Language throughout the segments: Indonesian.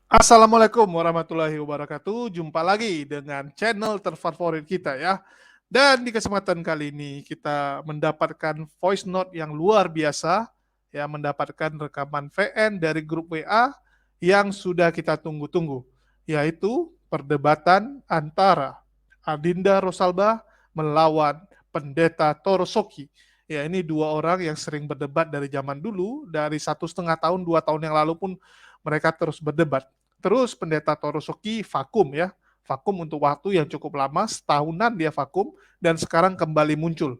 Assalamualaikum warahmatullahi wabarakatuh. Jumpa lagi dengan channel terfavorit kita ya. Dan di kesempatan kali ini kita mendapatkan voice note yang luar biasa, ya, mendapatkan rekaman VN dari grup WA yang sudah kita tunggu-tunggu, yaitu perdebatan antara Adinda Rosalba melawan Pendeta Torosoki. Ya, ini dua orang yang sering berdebat dari zaman dulu, dari 1,5 tahun, 2 tahun yang lalu pun mereka terus berdebat. Terus Pendeta Torosoki vakum ya, vakum untuk waktu yang cukup lama, setahunan dia vakum, dan sekarang kembali muncul.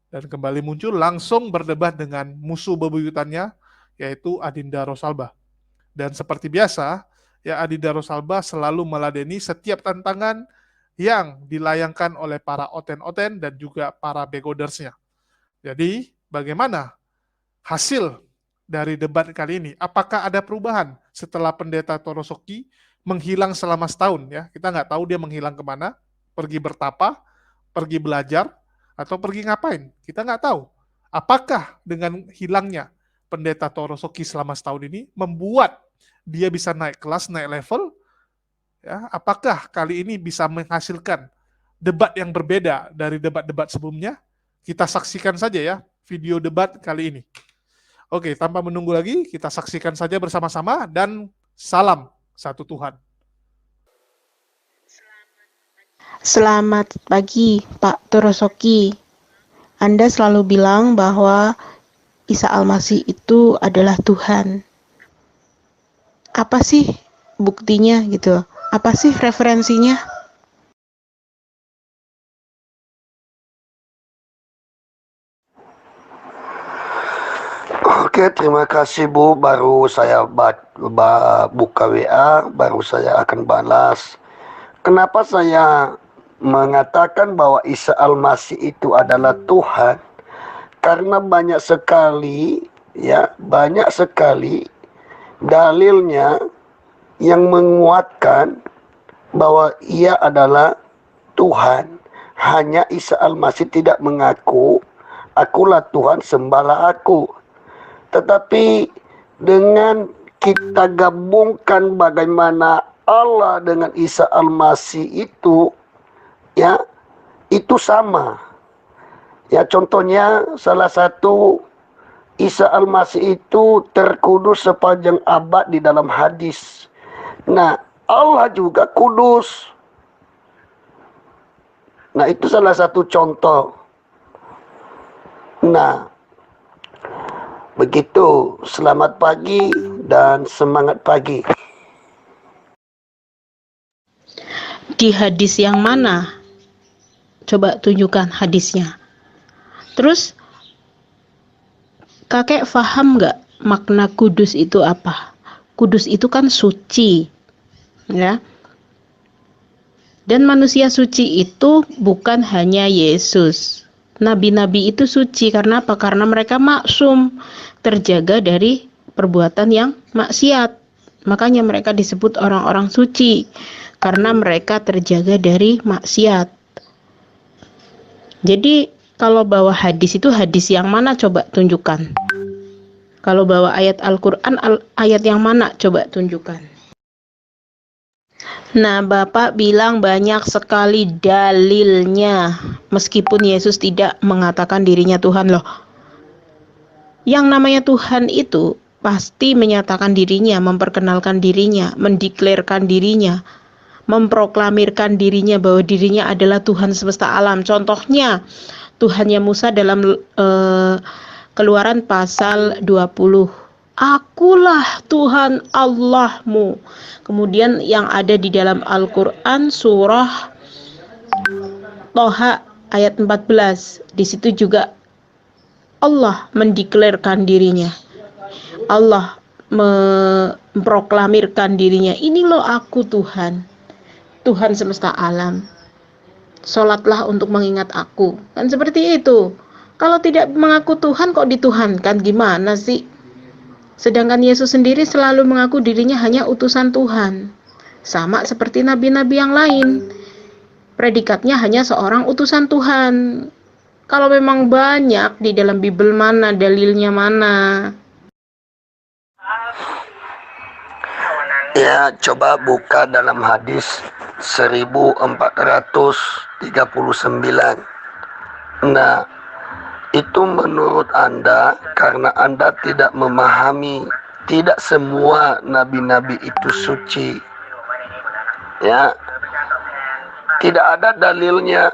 Dan kembali muncul langsung berdebat dengan musuh bebuyutannya, yaitu Adinda Rosalba. Dan seperti biasa, ya, Adinda Rosalba selalu meladeni setiap tantangan yang dilayangkan oleh para oten-oten dan juga para begodersnya. Jadi, bagaimana hasil dari debat kali ini? Apakah ada perubahan setelah Pendeta Torosoki menghilang selama setahun? Ya, kita nggak tahu dia menghilang kemana, pergi bertapa, pergi belajar, atau pergi ngapain? Kita nggak tahu. Apakah dengan hilangnya Pendeta Torosoki selama setahun ini membuat dia bisa naik kelas, naik level? Ya, apakah kali ini bisa menghasilkan debat yang berbeda dari debat-debat sebelumnya? Kita saksikan saja ya video debat kali ini. Oke, tanpa menunggu lagi, kita saksikan saja bersama-sama dan salam satu Tuhan. Selamat pagi, Pak Torosoki. Anda selalu bilang bahwa Isa Al-Masih itu adalah Tuhan. Apa sih buktinya gitu? Apa sih referensinya? Oke, terima kasih Bu. Baru saya buka WA, baru saya akan balas. Kenapa saya mengatakan bahwa Isa Al-Masih itu adalah Tuhan? Karena banyak sekali dalilnya yang menguatkan bahwa ia adalah Tuhan. Hanya Isa Al-Masih tidak mengaku, akulah Tuhan, sembahlah aku. Tetapi dengan kita gabungkan bagaimana Allah dengan Isa Al-Masih itu, ya, itu sama. Ya, contohnya salah satu, Isa Al-Masih itu terkudus sepanjang abad di dalam hadis. Nah, Allah juga kudus. Nah, itu salah satu contoh. Nah, begitu. Selamat pagi dan semangat pagi. Di hadis yang mana? Coba tunjukkan hadisnya. Terus, kakek paham nggak makna kudus itu apa? Kudus itu kan suci, ya. Dan manusia suci itu bukan hanya Yesus. Nabi-nabi itu suci karena apa? Karena mereka maksum, terjaga dari perbuatan yang maksiat. Makanya mereka disebut orang-orang suci karena mereka terjaga dari maksiat. Jadi kalau bawa hadis itu hadis yang mana, coba tunjukkan. Kalau bawa ayat Al-Quran, ayat yang mana, coba tunjukkan. Nah, Bapak bilang banyak sekali dalilnya, meskipun Yesus tidak mengatakan dirinya Tuhan loh. Yang namanya Tuhan itu pasti menyatakan dirinya, memperkenalkan dirinya, mendeklarkan dirinya, memproklamirkan dirinya bahwa dirinya adalah Tuhan semesta alam. Contohnya, Tuhannya Musa dalam Keluaran pasal 20. Akulah Tuhan Allahmu. Kemudian yang ada di dalam Al-Quran surah Toha ayat 14. Di situ juga Allah mendeklarkan dirinya. Allah memproklamirkan dirinya. Ini loh aku Tuhan. Tuhan semesta alam. Sholatlah untuk mengingat aku. Kan seperti itu. Kalau tidak mengaku Tuhan kok dituhankan, gimana sih? Sedangkan Yesus sendiri selalu mengaku dirinya hanya utusan Tuhan. Sama seperti nabi-nabi yang lain. predikatnya hanya seorang utusan Tuhan. Kalau memang banyak di dalam Bible mana, dalilnya mana? Ya, coba buka dalam hadis 1439. Nah, itu menurut Anda karena Anda tidak memahami, tidak semua nabi-nabi itu suci. Ya, tidak ada dalilnya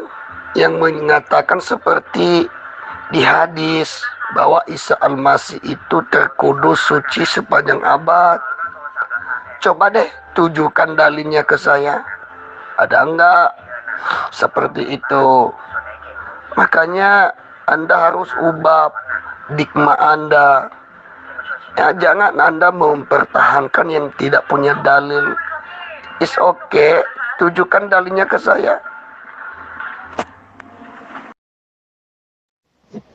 yang mengatakan seperti di hadis bahwa Isa Al-Masih itu terkudus suci sepanjang abad. Coba deh tunjukkan dalilnya ke saya. Ada enggak seperti itu? Makanya Anda harus ubah dikma Anda. Ya, jangan Anda mempertahankan yang tidak punya dalil. It's okay, tunjukkan dalilnya ke saya.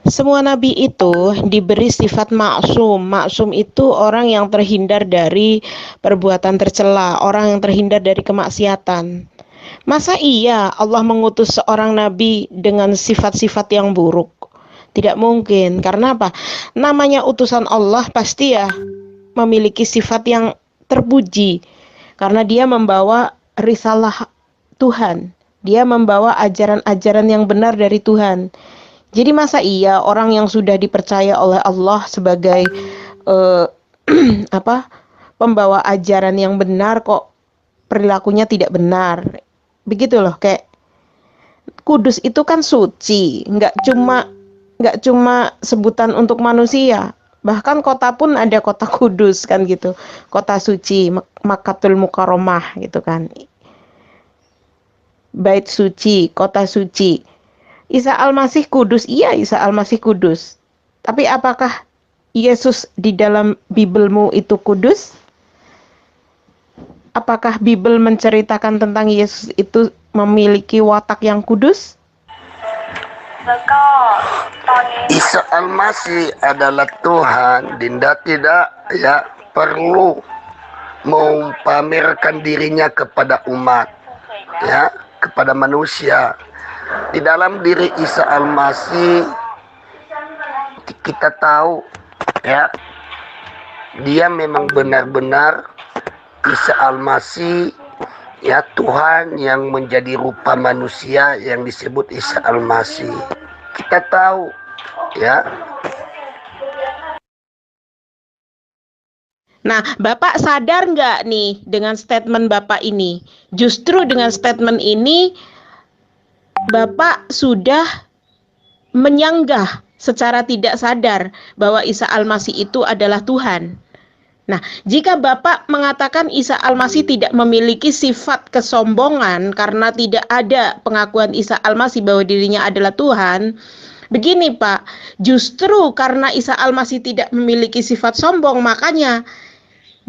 Semua nabi itu diberi sifat maksum. Maksum itu orang yang terhindar dari perbuatan tercela, orang yang terhindar dari kemaksiatan. Masa iya Allah mengutus seorang nabi dengan sifat-sifat yang buruk? Tidak mungkin. Karena apa? Namanya utusan Allah pasti ya memiliki sifat yang terpuji. Karena dia membawa risalah Tuhan. Dia membawa ajaran-ajaran yang benar dari Tuhan. Jadi masa iya orang yang sudah dipercaya oleh Allah sebagai pembawa ajaran yang benar kok perilakunya tidak benar? Begitu loh, kayak kudus itu kan suci, nggak cuma sebutan untuk manusia. Bahkan kota pun ada kota kudus kan gitu, kota suci, Makkatul Mukarramah gitu kan, bait suci, kota suci. Isa Al-Masih kudus, iya Isa Al-Masih kudus. Tapi apakah Yesus di dalam Biblemu itu kudus? Apakah Bible menceritakan tentang Yesus itu memiliki watak yang kudus? Isa Al-Masih adalah Tuhan. Dinda tidak ya perlu memamerkan dirinya kepada umat, ya, kepada manusia. Di dalam diri Isa Al-Masih kita tahu ya, dia memang benar-benar Isa Al-Masih ya, Tuhan yang menjadi rupa manusia yang disebut Isa Al-Masih. Kita tahu ya. Nah, Bapak sadar nggak nih dengan statement Bapak ini? Justru dengan statement ini Bapak sudah menyanggah secara tidak sadar bahwa Isa Al-Masih itu adalah Tuhan. Nah, jika Bapak mengatakan Isa Al-Masih tidak memiliki sifat kesombongan karena tidak ada pengakuan Isa Al-Masih bahwa dirinya adalah Tuhan, begini Pak, justru karena Isa Al-Masih tidak memiliki sifat sombong, makanya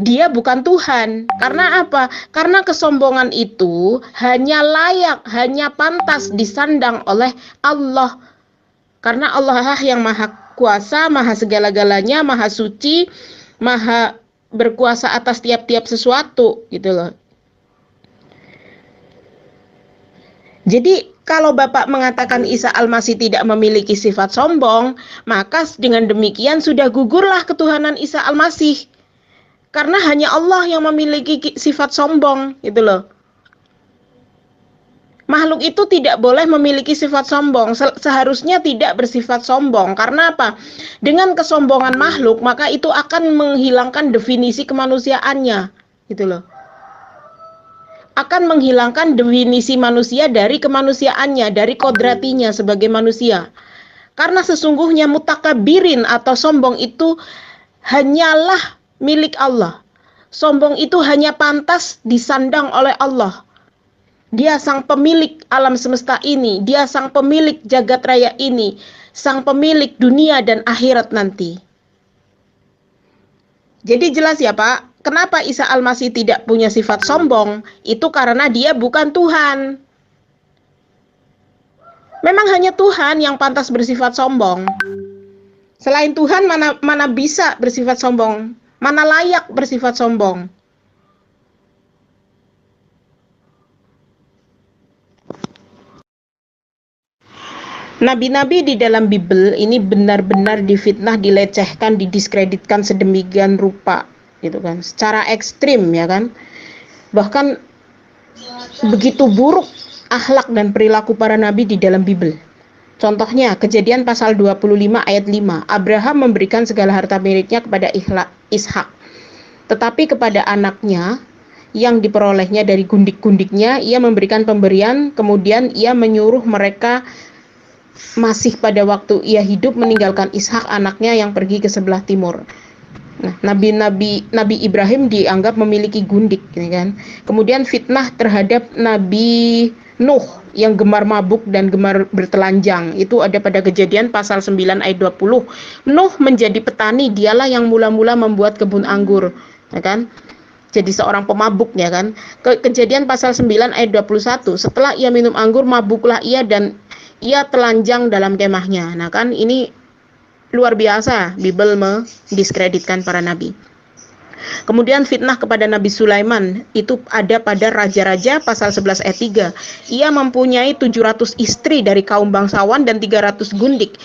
dia bukan Tuhan. Karena apa? Karena kesombongan itu hanya layak, hanya pantas disandang oleh Allah. Karena Allah lah yang maha kuasa, maha segala-galanya, maha suci, maha berkuasa atas tiap-tiap sesuatu, gitu loh. Jadi kalau Bapak mengatakan Isa Al-Masih tidak memiliki sifat sombong, maka dengan demikian sudah gugurlah ketuhanan Isa Al-Masih. Karena hanya Allah yang memiliki sifat sombong, gitu loh. Makhluk itu tidak boleh memiliki sifat sombong, seharusnya tidak bersifat sombong. Karena apa? Dengan kesombongan makhluk, maka itu akan menghilangkan definisi kemanusiaannya, gitu loh. Akan menghilangkan definisi manusia dari kemanusiaannya, dari kodratinya sebagai manusia. Karena sesungguhnya mutakabirin atau sombong itu hanyalah milik Allah. Sombong itu hanya pantas disandang oleh Allah. Dia sang pemilik alam semesta ini, dia sang pemilik jagat raya ini, sang pemilik dunia dan akhirat nanti. Jadi jelas ya Pak, kenapa Isa Al-Masih tidak punya sifat sombong? Itu karena dia bukan Tuhan. Memang hanya Tuhan yang pantas bersifat sombong. Selain Tuhan mana bisa bersifat sombong? Mana layak bersifat sombong? . Nabi-nabi di dalam Bible ini benar-benar difitnah, dilecehkan, didiskreditkan sedemikian rupa, gitu kan, secara ekstrim, ya kan. Bahkan begitu buruk akhlak dan perilaku para nabi di dalam Bible. Contohnya, Kejadian pasal 25 ayat 5. Abraham memberikan segala harta miliknya kepada Ishak, tetapi kepada anaknya yang diperolehnya dari gundik-gundiknya ia memberikan pemberian, kemudian ia menyuruh mereka masih pada waktu ia hidup meninggalkan Ishak anaknya yang pergi ke sebelah timur. Nah, Nabi Ibrahim dianggap memiliki gundik, ya kan? Kemudian fitnah terhadap Nabi Nuh yang gemar mabuk dan gemar bertelanjang. Itu ada pada Kejadian pasal 9 ayat 20. Nuh menjadi petani, dialah yang mula-mula membuat kebun anggur, ya kan? Jadi seorang pemabuk, ya kan? Kejadian pasal 9 ayat 21. Setelah ia minum anggur, mabuklah ia dan ia telanjang dalam kemahnya. Nah kan, ini luar biasa Bible mendiskreditkan para nabi. Kemudian fitnah kepada Nabi Sulaiman itu ada pada Raja-Raja pasal 11 ayat 3. Ia mempunyai 700 istri dari kaum bangsawan dan 300 gundik.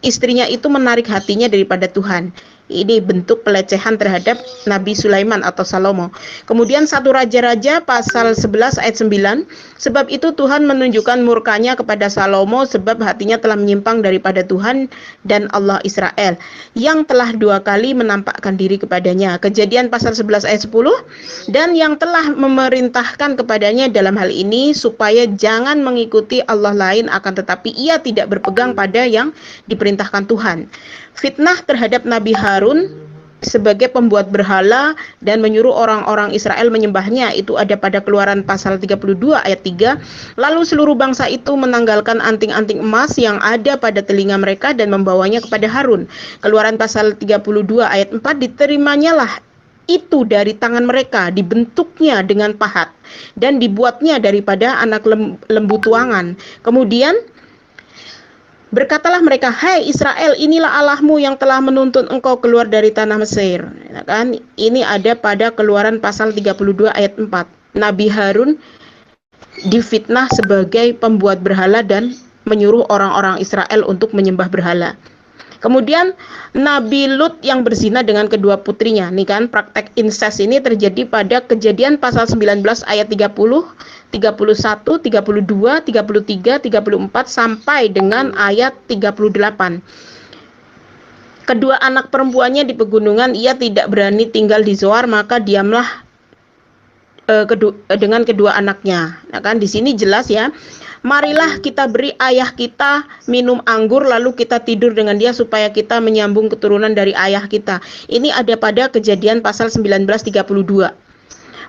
Istrinya itu menarik hatinya daripada Tuhan. Ini bentuk pelecehan terhadap Nabi Sulaiman atau Salomo. Kemudian 1 Raja-Raja pasal 11 ayat 9. Sebab itu Tuhan menunjukkan murkanya kepada Salomo sebab hatinya telah menyimpang daripada Tuhan dan Allah Israel, yang telah 2 kali menampakkan diri kepadanya. Kejadian pasal 11 ayat 10. Dan yang telah memerintahkan kepadanya dalam hal ini supaya jangan mengikuti Allah lain, akan tetapi ia tidak berpegang pada yang diperintahkan Tuhan. Fitnah terhadap Nabi Harun sebagai pembuat berhala dan menyuruh orang-orang Israel menyembahnya, itu ada pada Keluaran pasal 32 ayat 3. Lalu seluruh bangsa itu menanggalkan anting-anting emas yang ada pada telinga mereka dan membawanya kepada Harun. Keluaran pasal 32 ayat 4. Diterimanya itu dari tangan mereka, dibentuknya dengan pahat dan dibuatnya daripada anak lembu tuangan. Kemudian berkatalah mereka, hai Israel, inilah Allahmu yang telah menuntun engkau keluar dari tanah Mesir. Ya kan? Ini ada pada Keluaran pasal 32 ayat 4. Nabi Harun difitnah sebagai pembuat berhala dan menyuruh orang-orang Israel untuk menyembah berhala. Kemudian Nabi Lut yang berzina dengan kedua putrinya. Nih kan, praktek incest ini terjadi pada Kejadian pasal 19 ayat 30, 31, 32, 33, 34 sampai dengan ayat 38. Kedua anak perempuannya di pegunungan, ia tidak berani tinggal di Zoar, maka diamlah dengan kedua anaknya. Nah kan, di sini jelas ya. Marilah kita beri ayah kita minum anggur lalu kita tidur dengan dia supaya kita menyambung keturunan dari ayah kita. Ini ada pada Kejadian pasal 19:32.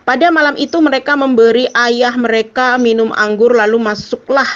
Pada malam itu mereka memberi ayah mereka minum anggur, lalu masuklah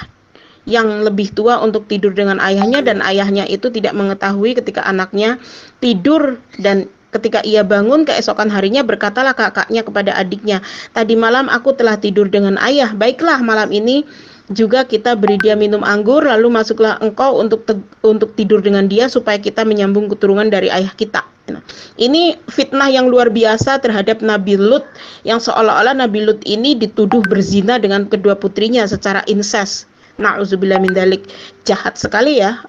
yang lebih tua untuk tidur dengan ayahnya, dan ayahnya itu tidak mengetahui ketika anaknya tidur, dan ketika ia bangun keesokan harinya berkatalah kakaknya kepada adiknya, tadi malam aku telah tidur dengan ayah, baiklah malam ini juga kita beri dia minum anggur, lalu masuklah engkau untuk tidur dengan dia supaya kita menyambung keturunan dari ayah kita. Nah, ini fitnah yang luar biasa terhadap Nabi Lut, yang seolah-olah Nabi Lut ini dituduh berzina dengan kedua putrinya secara incest. Na'udzubillah min dzalik. Jahat sekali ya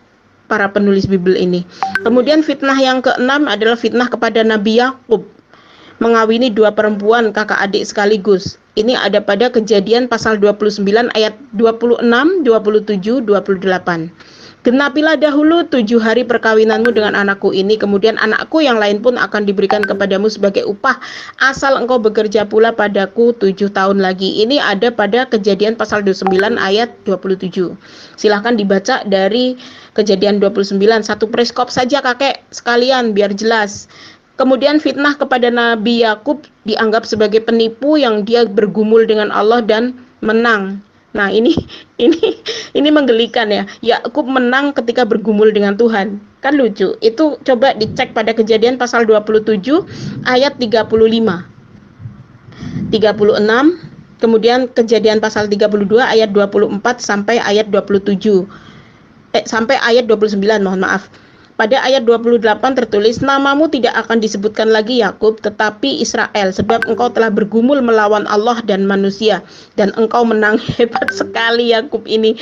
para penulis Bible ini. Kemudian fitnah yang keenam adalah fitnah kepada Nabi Yakub, mengawini dua perempuan kakak adik sekaligus. Ini ada pada Kejadian pasal 29 ayat 26, 27, 28. Genapilah dahulu 7 hari perkawinanmu dengan anakku ini, kemudian anakku yang lain pun akan diberikan kepadamu sebagai upah, asal engkau bekerja pula padaku 7 tahun lagi. Ini ada pada Kejadian pasal 29 ayat 27. Silahkan dibaca dari Kejadian 29, satu periskop saja kakek sekalian biar jelas. Kemudian fitnah kepada Nabi Yakub dianggap sebagai penipu yang dia bergumul dengan Allah dan menang. Nah, ini menggelikan ya. Yakub menang ketika bergumul dengan Tuhan. Kan lucu. Itu coba dicek pada Kejadian pasal 27 ayat 35. 36, kemudian Kejadian pasal 32 ayat 24 sampai ayat 27. Sampai ayat 29, mohon maaf. Pada ayat 28 tertulis, namamu tidak akan disebutkan lagi Yakub, tetapi Israel, sebab engkau telah bergumul melawan Allah dan manusia, dan engkau menang. Hebat sekali Yakub ini.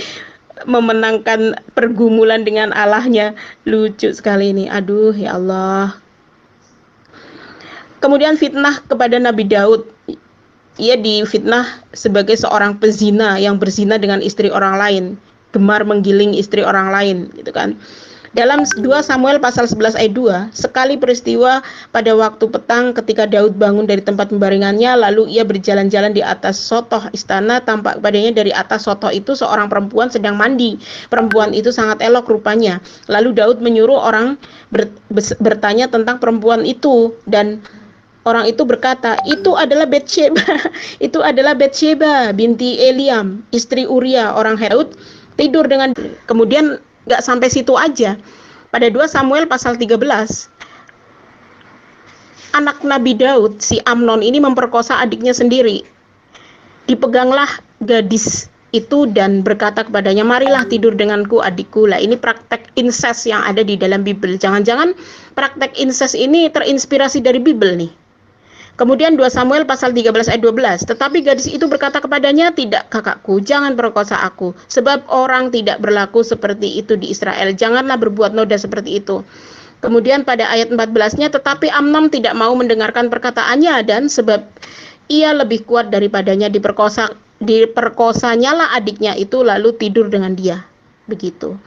memenangkan pergumulan dengan Allahnya. Lucu sekali ini. Aduh, ya Allah. Kemudian fitnah kepada Nabi Daud. Ia difitnah sebagai seorang pezina yang berzina dengan istri orang lain, gemar menggiling istri orang lain, gitu kan. Dalam 2 Samuel pasal 11 ayat 2, sekali peristiwa pada waktu petang ketika Daud bangun dari tempat pembaringannya, lalu ia berjalan-jalan di atas sotoh istana, tampak padanya dari atas sotoh itu seorang perempuan sedang mandi. Perempuan itu sangat elok rupanya. Lalu Daud menyuruh orang bertanya tentang perempuan itu, dan orang itu berkata, itu adalah Betsheba, itu adalah Betsheba binti Eliam, istri Uria orang Daud, tidur dengan. Kemudian gak sampai situ aja. Pada 2 Samuel pasal 13, anak Nabi Daud, si Amnon ini memperkosa adiknya sendiri. Dipeganglah gadis itu dan berkata kepadanya, marilah tidur denganku adikku. Lah ini praktek incest yang ada di dalam Bible. Jangan-jangan praktek incest ini terinspirasi dari Bible nih. Kemudian 2 Samuel pasal 13 ayat 12. Tetapi gadis itu berkata kepadanya, tidak kakakku, jangan perkosa aku, sebab orang tidak berlaku seperti itu di Israel. Janganlah berbuat noda seperti itu. Kemudian pada ayat 14-nya, tetapi Amnon tidak mau mendengarkan perkataannya, dan sebab ia lebih kuat daripadanya, diperkosanya lah adiknya itu, lalu tidur dengan dia. Begitu.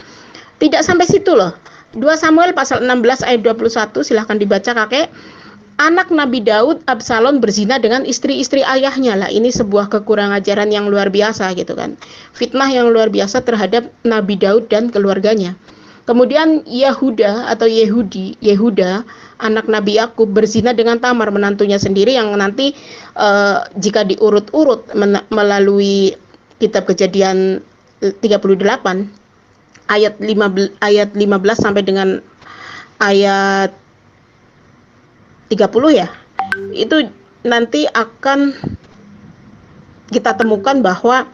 Tidak sampai situ loh. 2 Samuel pasal 16 ayat 21, silahkan dibaca kakek. Anak Nabi Daud, Absalom, berzina dengan istri-istri ayahnya. Lah ini sebuah kekurangan ajaran yang luar biasa gitu kan. Fitnah yang luar biasa terhadap Nabi Daud dan keluarganya. Kemudian Yehuda, anak Nabi Yakub, berzina dengan Tamar, menantunya sendiri, yang nanti jika diurut-urut melalui kitab Kejadian 38 ayat 15 sampai dengan ayat 30 ya, itu nanti akan kita temukan bahwa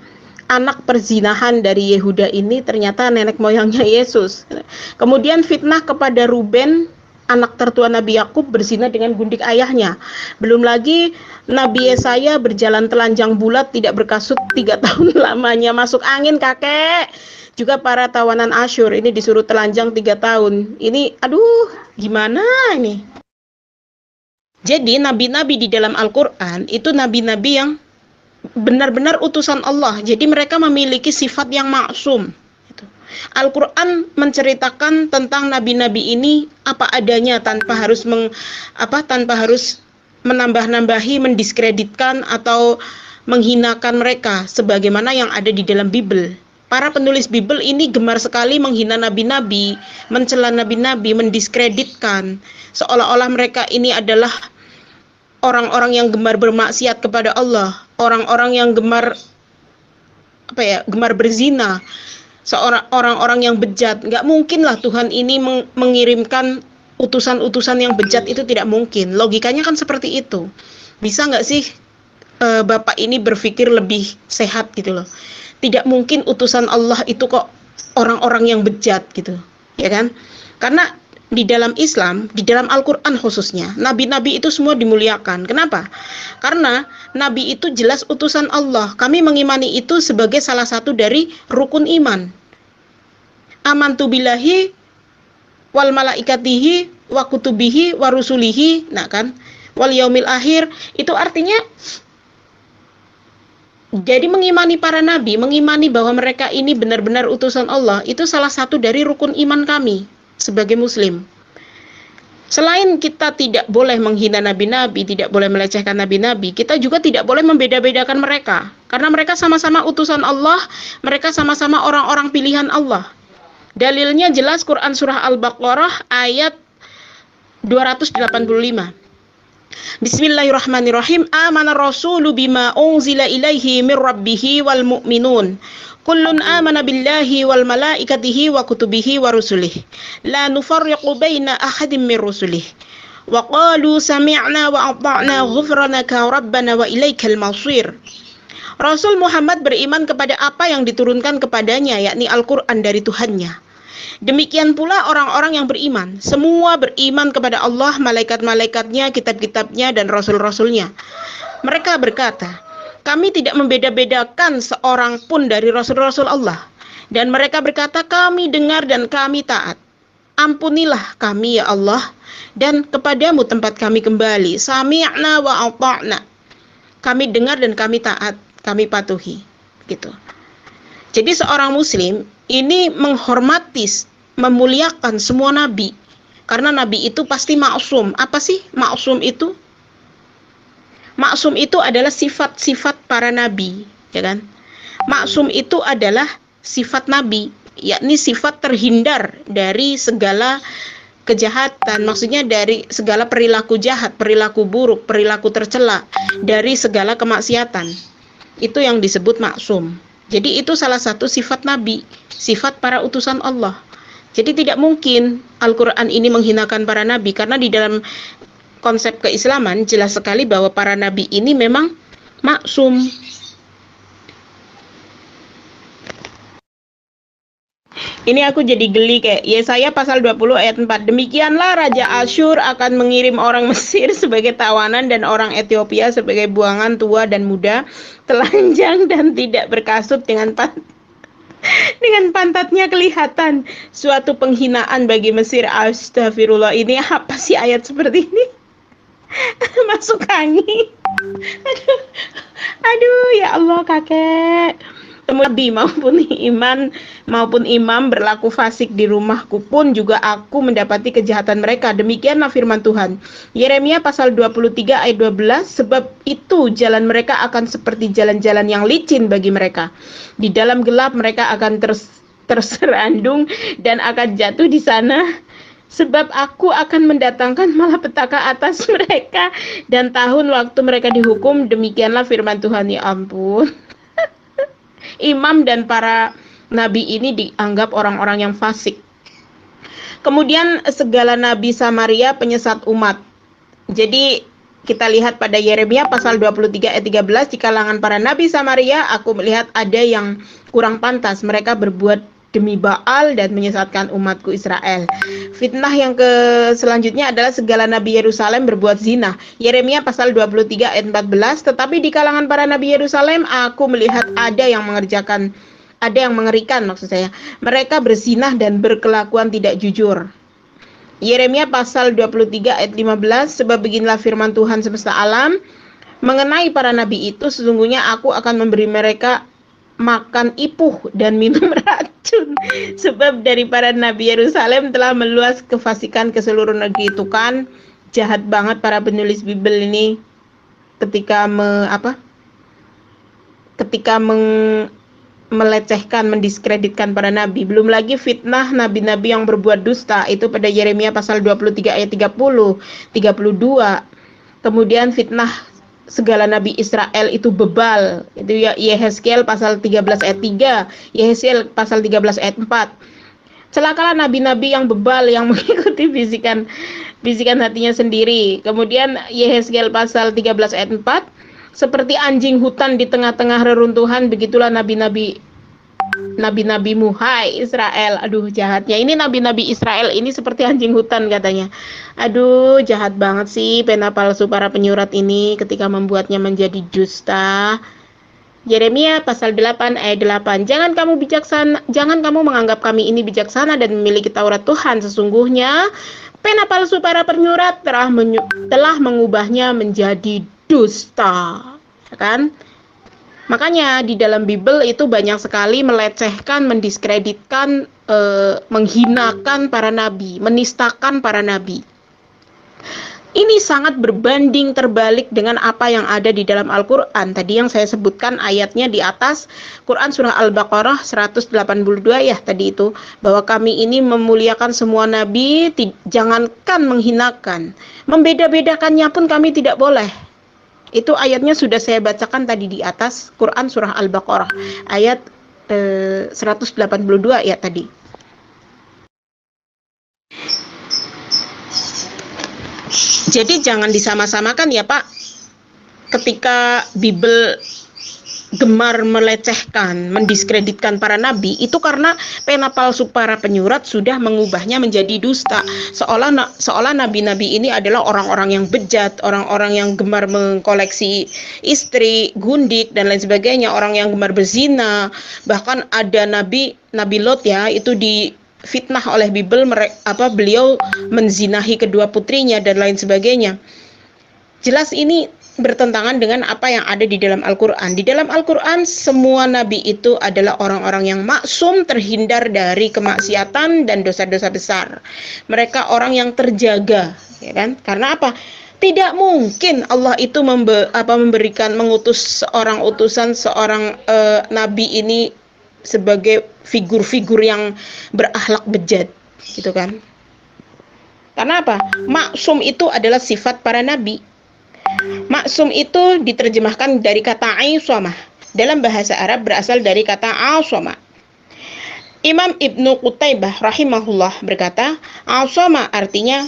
anak perzinahan dari Yehuda ini ternyata nenek moyangnya Yesus. Kemudian fitnah kepada Ruben, anak tertua Nabi Yakub, berzina dengan gundik ayahnya. Belum lagi Nabi Yesaya berjalan telanjang bulat, tidak berkasut 3 tahun lamanya, masuk angin kakek. Juga para tawanan Asyur ini disuruh telanjang 3 tahun. Ini aduh, gimana ini? Jadi nabi-nabi di dalam Al-Quran itu nabi-nabi yang benar-benar utusan Allah. Jadi mereka memiliki sifat yang maksum. Al-Quran menceritakan tentang nabi-nabi ini apa adanya, tanpa harus menambah-nambahi, mendiskreditkan atau menghinakan mereka sebagaimana yang ada di dalam Bible. Para penulis Bible ini gemar sekali menghina nabi-nabi, mencela nabi-nabi, mendiskreditkan, seolah-olah mereka ini adalah orang-orang yang gemar bermaksiat kepada Allah, orang-orang yang gemar berzina, orang-orang yang bejat. Nggak mungkin lah Tuhan ini mengirimkan utusan-utusan yang bejat, itu tidak mungkin. Logikanya kan seperti itu. Bisa nggak sih Bapak ini berpikir lebih sehat gitu loh? Tidak mungkin utusan Allah itu kok orang-orang yang bejat gitu, ya kan? Karena di dalam Islam, di dalam Al-Quran khususnya, nabi-nabi itu semua dimuliakan. Kenapa? Karena nabi itu jelas utusan Allah. Kami mengimani itu sebagai salah satu dari rukun iman. Amantu billahi wal malaikatihi wa kutubihi wa rusulihi, nah kan, wal yaumil akhir. Itu artinya, jadi mengimani para nabi, mengimani bahwa mereka ini benar-benar utusan Allah, itu salah satu dari rukun iman kami sebagai muslim. Selain kita tidak boleh menghina nabi-nabi, tidak boleh melecehkan nabi-nabi, kita juga tidak boleh membeda-bedakan mereka, karena mereka sama-sama utusan Allah, mereka sama-sama orang-orang pilihan Allah. Dalilnya jelas Quran surah Al-Baqarah ayat 285. Bismillahirrahmanirrahim. Amana rasulu bima unzila ilaihi mir rabbihi wal mu'minun. Kullun amana billahi wal malaikatihi wa kutubihi wa rusulih. La nufarriqu baina ahadim min rusulih. Wa qalu sami'na wa ata'na ghufranaka rabbana wa ilaikal masir. Rasul Muhammad beriman kepada apa yang diturunkan kepadanya, yakni Al-Quran dari Tuhannya. Demikian pula orang-orang yang beriman. Semua beriman kepada Allah, malaikat-malaikatnya, kitab-kitabnya, dan rasul-rasulnya. Mereka berkata, kami tidak membeda-bedakan seorang pun dari rasul-rasul Allah. Dan mereka berkata, kami dengar dan kami taat. Ampunilah kami ya Allah, dan kepadamu tempat kami kembali. Sami'na wa ata'na. Kami dengar dan kami taat, kami patuhi. Gitu. Jadi seorang muslim ini menghormati, memuliakan semua nabi. Karena nabi itu pasti maksum. Apa sih maksum itu? Maksum itu adalah sifat-sifat para nabi, ya kan? Maksum itu adalah sifat nabi, yakni sifat terhindar dari segala kejahatan, maksudnya dari segala perilaku jahat, perilaku buruk, perilaku tercela, dari segala kemaksiatan. Itu yang disebut maksum. Jadi itu salah satu sifat nabi, sifat para utusan Allah. Jadi tidak mungkin Al-Quran ini menghinakan para nabi, karena di dalam konsep keislaman jelas sekali bahwa para nabi ini memang maksum. Ini aku jadi geli kayak Yesaya pasal 20 ayat 4. Demikianlah Raja Asyur akan mengirim orang Mesir sebagai tawanan dan orang Ethiopia sebagai buangan tua dan muda, telanjang dan tidak berkasut dengan pantatnya kelihatan. Suatu penghinaan bagi Mesir. Astagfirullah, ini apa sih ayat seperti ini? Masuk angin. Aduh ya Allah kakek. Nabi maupun imam berlaku fasik di rumahku pun juga aku mendapati kejahatan mereka. Demikianlah firman Tuhan. Yeremia pasal 23 ayat 12. Sebab itu jalan mereka akan seperti jalan-jalan yang licin bagi mereka. Di dalam gelap mereka akan terserandung dan akan jatuh di sana. Sebab aku akan mendatangkan malapetaka atas mereka dan tahun waktu mereka dihukum. Demikianlah firman Tuhan. Ya ampun. Imam dan para nabi ini dianggap orang-orang yang fasik. Kemudian segala nabi Samaria penyesat umat. Jadi kita lihat pada Yeremia pasal 23 ayat 13, di kalangan para nabi Samaria aku melihat ada yang kurang pantas. Mereka berbuat demi Baal dan menyesatkan umatku Israel. Fitnah yang selanjutnya adalah segala nabi Yerusalem berbuat zina. Yeremia pasal 23 ayat 14. Tetapi di kalangan para nabi Yerusalem aku melihat ada yang mengerikan maksud saya. Mereka berzinah dan berkelakuan tidak jujur. Yeremia pasal 23 ayat 15. Sebab beginilah firman Tuhan semesta alam mengenai para nabi itu, sesungguhnya aku akan memberi mereka makan ipuh dan minum racun. Sebab dari para nabi Yerusalem telah meluas kefasikan ke seluruh negeri. Itu kan jahat banget para penulis Bible ini ketika melecehkan, mendiskreditkan para nabi. Belum lagi fitnah nabi-nabi yang berbuat dusta, itu pada Yeremia pasal 23 ayat 30, 32. Kemudian fitnah segala nabi Israel itu bebal. Itu ya Yehezkiel pasal 13 ayat 3, Yehezkiel pasal 13 ayat 4. Celakalah nabi-nabi yang bebal, yang mengikuti bisikan hatinya sendiri. Kemudian Yehezkiel pasal 13 ayat 4, seperti anjing hutan di tengah-tengah reruntuhan, begitulah nabi-nabimu, hai Israel. Aduh jahatnya, ini nabi-nabi Israel ini seperti anjing hutan katanya. Aduh jahat banget sih pena palsu para penyurat ini ketika membuatnya menjadi dusta. Yeremia pasal 8 ayat 8. Jangan kamu menganggap kami ini bijaksana dan memiliki Taurat Tuhan. Sesungguhnya pena palsu para penyurat telah mengubahnya menjadi dusta, kan? Makanya di dalam Bible itu banyak sekali melecehkan, mendiskreditkan, menghinakan para nabi, menistakan para nabi. Ini sangat berbanding terbalik dengan apa yang ada di dalam Al-Quran. Tadi yang saya sebutkan ayatnya di atas, Quran surah Al-Baqarah 182 ya tadi itu, bahwa kami ini memuliakan semua nabi, jangankan menghinakan, membeda-bedakannya pun kami tidak boleh. Itu ayatnya sudah saya bacakan tadi di atas, Quran surah Al-Baqarah ayat 182 ya tadi. Jadi jangan disama-samakan ya Pak. Ketika Bible gemar melecehkan, mendiskreditkan para nabi, itu karena pena palsu para penyurat sudah mengubahnya menjadi dusta. Seolah nabi-nabi ini adalah orang-orang yang bejat, orang-orang yang gemar mengkoleksi istri, gundik dan lain sebagainya, orang yang gemar berzina. Bahkan ada Nabi Lot ya, itu difitnah oleh Bible, beliau menzinahi kedua putrinya dan lain sebagainya. Jelas ini bertentangan dengan apa yang ada di dalam Al-Quran. Di dalam Al-Quran, semua nabi itu adalah orang-orang yang maksum, terhindar dari kemaksiatan dan dosa-dosa besar. Mereka orang yang terjaga, ya kan? Karena apa? Tidak mungkin Allah itu mengutus seorang utusan, seorang nabi ini sebagai figur-figur yang berakhlak bejat, gitu kan? Karena apa? Maksum itu adalah sifat para nabi. Maksum itu diterjemahkan dari kata aisomah. Dalam bahasa Arab berasal dari kata asomah. Imam Ibnu Qutaibah rahimahullah berkata, asomah artinya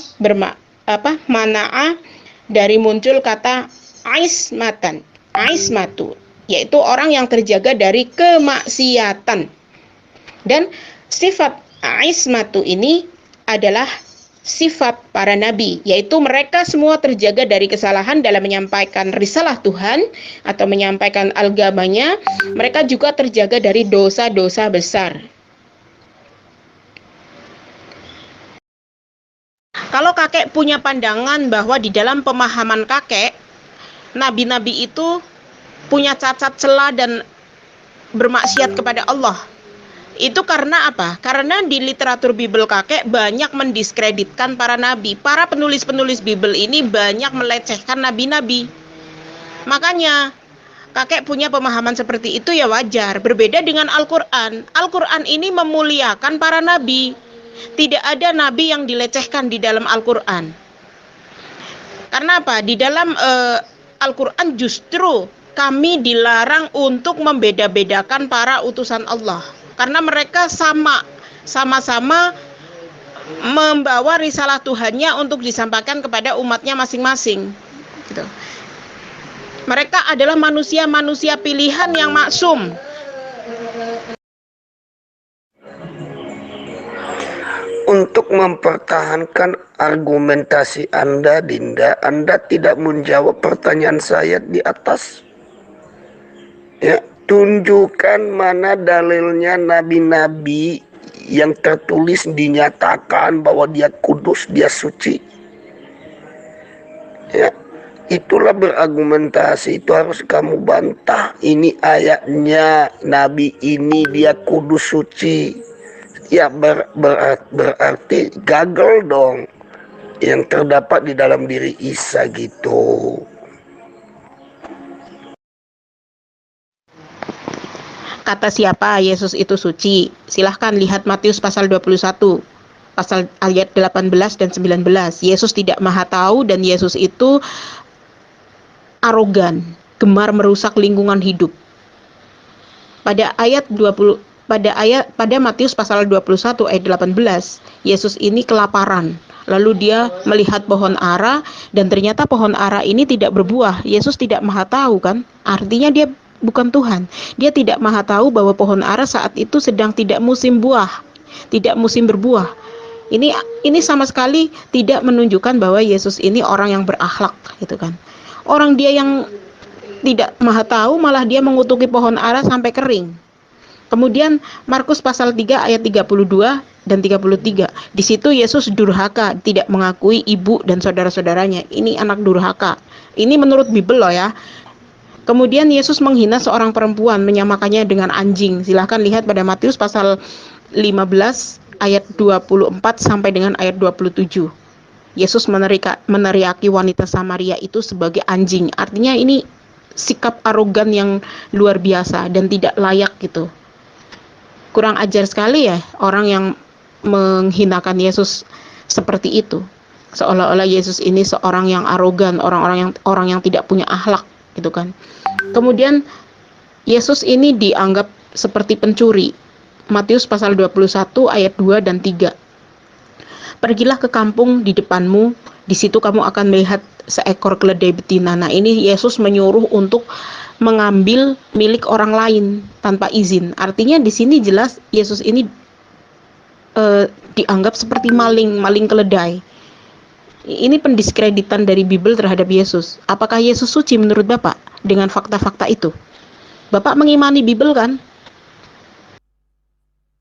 mana'a dari muncul kata aismatu, yaitu orang yang terjaga dari kemaksiatan. Dan sifat aismatu ini adalah sifat para nabi, yaitu mereka semua terjaga dari kesalahan dalam menyampaikan risalah Tuhan atau menyampaikan agamanya. Mereka juga terjaga dari dosa-dosa besar. Kalau kakek punya pandangan bahwa di dalam pemahaman kakek, nabi-nabi itu punya cacat celah dan bermaksiat kepada Allah, itu karena apa? Karena di literatur Bible kakek banyak mendiskreditkan para nabi. Para penulis-penulis Bible ini banyak melecehkan nabi-nabi. Makanya kakek punya pemahaman seperti itu ya wajar. Berbeda dengan Al-Quran. Al-Quran ini memuliakan para nabi. Tidak ada nabi yang dilecehkan di dalam Al-Quran. Karena apa? Di dalam Al-Quran justru kami dilarang untuk membeda-bedakan para utusan Allah. Karena mereka sama-sama membawa risalah Tuhannya untuk disampaikan kepada umatnya masing-masing. Gitu. Mereka adalah manusia-manusia pilihan yang maksum. Untuk mempertahankan argumentasi Anda, Dinda, Anda tidak menjawab pertanyaan saya di atas. Ya, tunjukkan mana dalilnya nabi-nabi yang tertulis dinyatakan bahwa dia kudus, dia suci. Ya, itulah berargumentasi, itu harus kamu bantah. Ini ayatnya, nabi ini dia kudus, suci. Ya berarti gagal dong yang terdapat di dalam diri Isa gitu. Kata siapa Yesus itu suci? Silahkan lihat Matius pasal 21, pasal ayat 18 dan 19. Yesus tidak maha tahu dan Yesus itu arogan, gemar merusak lingkungan hidup. Pada Matius pasal 21 ayat 18, Yesus ini kelaparan. Lalu dia melihat pohon ara dan ternyata pohon ara ini tidak berbuah. Yesus tidak maha tahu kan? Artinya dia bukan Tuhan. Dia tidak maha tahu bahwa pohon ara saat itu sedang tidak musim buah, tidak musim berbuah. Ini sama sekali tidak menunjukkan bahwa Yesus ini orang yang berakhlak, gitu kan. Orang dia yang tidak maha tahu malah dia mengutuki pohon ara sampai kering. Kemudian Markus pasal 3 ayat 32 dan 33. Di situ Yesus durhaka, tidak mengakui ibu dan saudara-saudaranya. Ini anak durhaka. Ini menurut Bible loh ya. Kemudian Yesus menghina seorang perempuan, menyamakannya dengan anjing. Silahkan lihat pada Matius pasal 15 ayat 24 sampai dengan ayat 27. Yesus meneriaki wanita Samaria itu sebagai anjing. Artinya ini sikap arogan yang luar biasa dan tidak layak gitu. Kurang ajar sekali ya orang yang menghinakan Yesus seperti itu. Seolah-olah Yesus ini seorang yang arogan, orang yang tidak punya akhlak gitu kan. Kemudian Yesus ini dianggap seperti pencuri. Matius pasal 21 ayat 2 dan 3. Pergilah ke kampung di depanmu Di situ kamu akan melihat seekor keledai betina. Nah, ini Yesus menyuruh untuk mengambil milik orang lain tanpa izin. Artinya di sini jelas Yesus ini dianggap seperti maling keledai. Ini pendiskreditan dari Bible terhadap Yesus. Apakah Yesus suci menurut Bapak dengan fakta-fakta itu? Bapak mengimani Bible kan?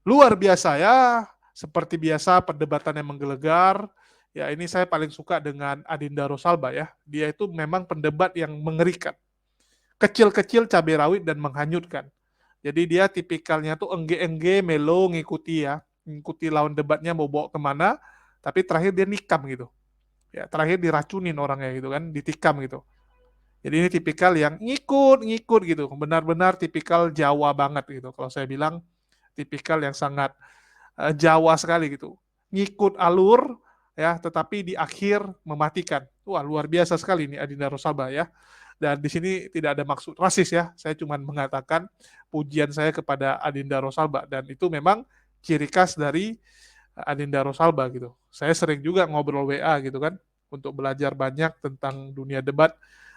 Luar biasa ya, seperti biasa perdebatan yang menggelegar. Ya, ini saya paling suka dengan Adinda Rosalba ya. Dia itu memang pendebat yang mengerikan. Kecil-kecil cabai rawit dan menghanyutkan. Jadi dia tipikalnya tuh engge-engge melo ngikuti ya, ngikuti lawan debatnya mau bawa kemana, tapi terakhir dia nikam gitu. Ya, terakhir diracunin orangnya gitu kan, ditikam gitu. Jadi ini tipikal yang ngikut gitu, benar-benar tipikal Jawa banget gitu. Kalau saya bilang tipikal yang sangat Jawa sekali gitu. Ngikut alur ya, tetapi di akhir mematikan. Wah, luar biasa sekali ini Adinda Rosalba ya. Dan di sini tidak ada maksud rasis ya. Saya cuma mengatakan pujian saya kepada Adinda Rosalba dan itu memang ciri khas dari Adinda Rosalba gitu. Saya sering juga ngobrol WA gitu kan untuk belajar banyak tentang dunia debat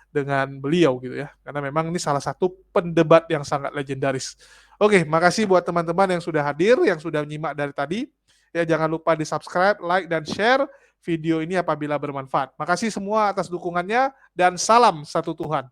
dengan beliau gitu ya. Karena memang ini salah satu pendebat yang sangat legendaris. Oke, makasih buat teman-teman yang sudah hadir, yang sudah menyimak dari tadi. Ya, jangan lupa di-subscribe, like, dan share video ini apabila bermanfaat. Makasih semua atas dukungannya dan salam satu Tuhan.